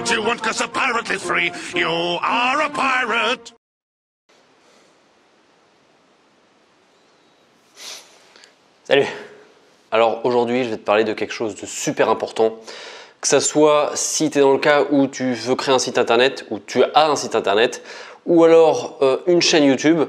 what you want, 'cause a pirate is free. You are a pirate. Salut! Alors aujourd'hui, je vais te parler de quelque chose de super important. Que ça soit si tu es dans le cas où tu veux créer un site internet, ou tu as un site internet, ou alors une chaîne YouTube,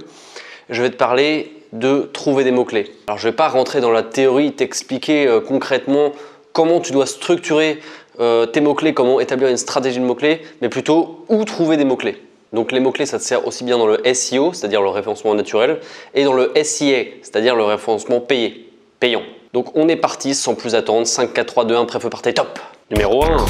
je vais te parler de trouver des mots-clés. Alors je ne vais pas rentrer dans la théorie, t'expliquer concrètement comment tu dois structurer tes mots-clés, comment établir une stratégie de mots-clés, mais plutôt où trouver des mots-clés. Donc les mots-clés, ça te sert aussi bien dans le SEO, c'est-à-dire le référencement naturel, et dans le SEA, c'est-à-dire le référencement payant. Donc on est parti sans plus attendre, 5, 4, 3, 2, 1, prêt, feu, partez, top! Numéro 1.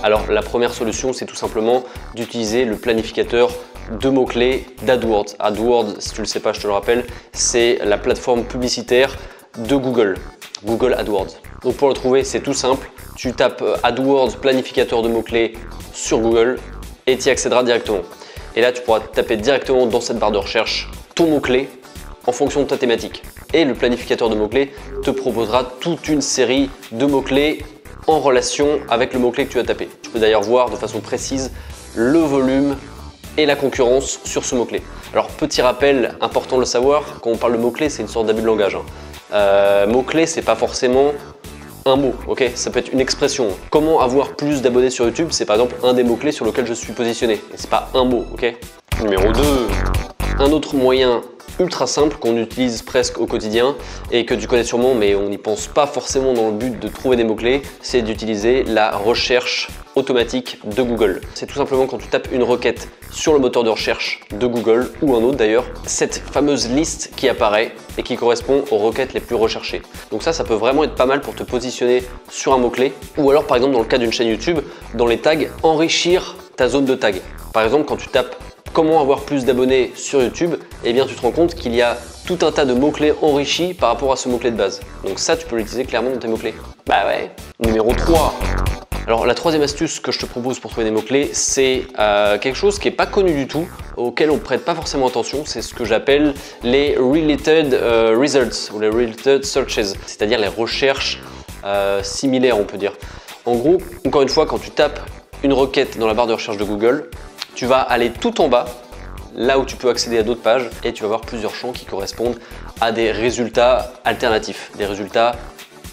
Alors la première solution, c'est tout simplement d'utiliser le planificateur de mots-clés d'AdWords. AdWords, si tu ne le sais pas, je te le rappelle, c'est la plateforme publicitaire de Google, Google AdWords. Donc pour le trouver, c'est tout simple. Tu tapes AdWords planificateur de mots-clés sur Google et tu y accéderas directement. Et là, tu pourras taper directement dans cette barre de recherche ton mot-clé en fonction de ta thématique. Et le planificateur de mots-clés te proposera toute une série de mots-clés en relation avec le mot-clé que tu as tapé. Tu peux d'ailleurs voir de façon précise le volume et la concurrence sur ce mot-clé. Alors petit rappel, important de le savoir, quand on parle de mots-clés, c'est une sorte d'abus de langage. Mot-clé, c'est pas forcément un mot, ok? Ça peut être une expression. Comment avoir plus d'abonnés sur YouTube, c'est par exemple un des mots-clés sur lequel je suis positionné. Et c'est pas un mot, ok? Numéro 2, un autre moyen ultra simple qu'on utilise presque au quotidien et que tu connais sûrement, mais on n'y pense pas forcément dans le but de trouver des mots-clés, c'est d'utiliser la recherche automatique de Google. C'est tout simplement quand tu tapes une requête sur le moteur de recherche de Google ou un autre d'ailleurs, cette fameuse liste qui apparaît et qui correspond aux requêtes les plus recherchées. Donc ça peut vraiment être pas mal pour te positionner sur un mot-clé ou alors par exemple dans le cas d'une chaîne YouTube, dans les tags, enrichir ta zone de tag. Par exemple, quand tu tapes comment avoir plus d'abonnés sur YouTube, eh bien tu te rends compte qu'il y a tout un tas de mots-clés enrichis par rapport à ce mot-clé de base. Donc ça, tu peux l'utiliser clairement dans tes mots-clés. Bah ouais. Numéro 3. Alors la troisième astuce que je te propose pour trouver des mots-clés, c'est quelque chose qui n'est pas connu du tout, auquel on ne prête pas forcément attention, c'est ce que j'appelle les Related Results ou les Related Searches, c'est-à-dire les recherches similaires on peut dire. En gros, encore une fois, quand tu tapes une requête dans la barre de recherche de Google, tu vas aller tout en bas, là où tu peux accéder à d'autres pages et tu vas voir plusieurs champs qui correspondent à des résultats alternatifs, des résultats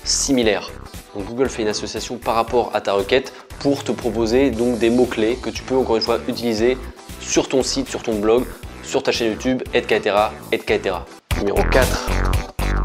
similaires. Donc Google fait une association par rapport à ta requête pour te proposer donc des mots-clés que tu peux encore une fois utiliser sur ton site, sur ton blog, sur ta chaîne YouTube, etc. etc. Numéro 4.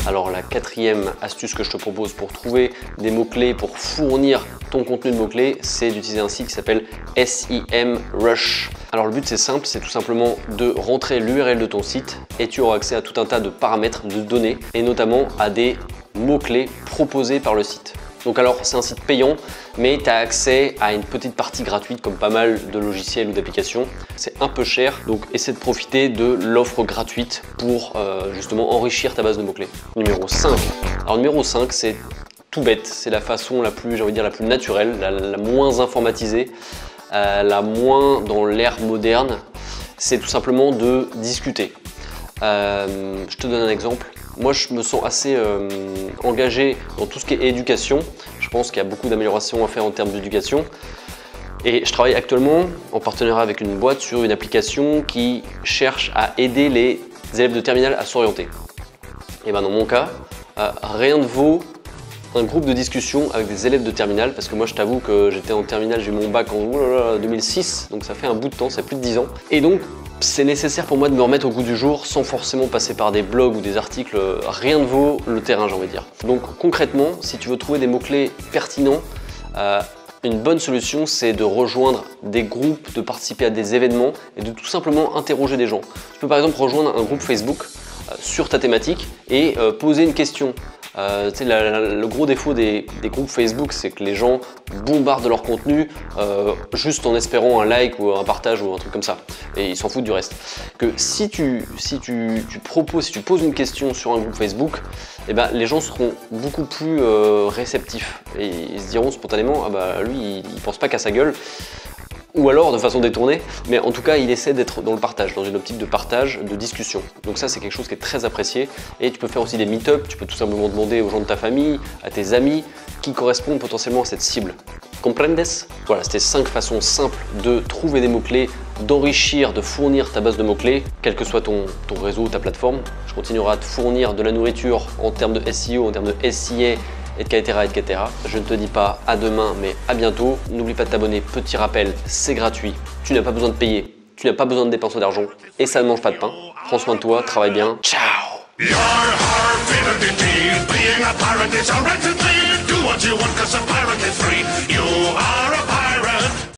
Alors la quatrième astuce que je te propose pour trouver des mots-clés, pour fournir ton contenu de mots-clés, c'est d'utiliser un site qui s'appelle SEMrush. Alors le but c'est simple, c'est tout simplement de rentrer l'URL de ton site et tu auras accès à tout un tas de paramètres, de données et notamment à des mots-clés proposés par le site. Donc alors c'est un site payant mais tu as accès à une petite partie gratuite comme pas mal de logiciels ou d'applications. C'est un peu cher donc essaie de profiter de l'offre gratuite pour justement enrichir ta base de mots-clés. Numéro 5. Alors numéro 5 c'est tout bête, c'est la façon la plus, j'ai envie de dire, la plus naturelle, la moins informatisée, la moins dans l'ère moderne. C'est tout simplement de discuter. Je te donne un exemple. Moi, je me sens assez engagé dans tout ce qui est éducation. Je pense qu'il y a beaucoup d'améliorations à faire en termes d'éducation. Et je travaille actuellement en partenariat avec une boîte sur une application qui cherche à aider les élèves de terminale à s'orienter. Et ben dans mon cas, rien ne vaut un groupe de discussion avec des élèves de terminale, parce que moi je t'avoue que j'étais en terminale, j'ai eu mon bac en 2006, donc ça fait un bout de temps, ça fait plus de 10 ans. Et donc c'est nécessaire pour moi de me remettre au goût du jour sans forcément passer par des blogs ou des articles, rien ne vaut le terrain, j'ai envie de dire. Donc concrètement, si tu veux trouver des mots-clés pertinents, une bonne solution c'est de rejoindre des groupes, de participer à des événements et de tout simplement interroger des gens. Tu peux par exemple rejoindre un groupe Facebook sur ta thématique et poser une question. Le gros défaut des groupes Facebook, c'est que les gens bombardent leur contenu juste en espérant un like ou un partage ou un truc comme ça. Et ils s'en foutent du reste. Que si tu poses une question sur un groupe Facebook, eh ben, les gens seront beaucoup plus réceptifs. Et ils se diront spontanément, ah bah lui, il pense pas qu'à sa gueule. Ou alors de façon détournée, mais en tout cas il essaie d'être dans le partage, dans une optique de partage, de discussion. Donc ça c'est quelque chose qui est très apprécié et tu peux faire aussi des meet-up, tu peux tout simplement demander aux gens de ta famille, à tes amis qui correspondent potentiellement à cette cible. Comprendes? Voilà, c'était 5 façons simples de trouver des mots-clés, d'enrichir, de fournir ta base de mots-clés, quel que soit ton réseau, ta plateforme. Je continuerai à te fournir de la nourriture en termes de SEO, en termes de SIA, etc., etc. Je ne te dis pas à demain, mais à bientôt. N'oublie pas de t'abonner. Petit rappel, c'est gratuit. Tu n'as pas besoin de payer. Tu n'as pas besoin de dépenser d'argent. Et ça ne mange pas de pain. Prends soin de toi, travaille bien. Ciao! Your heart filled in being a pirate is a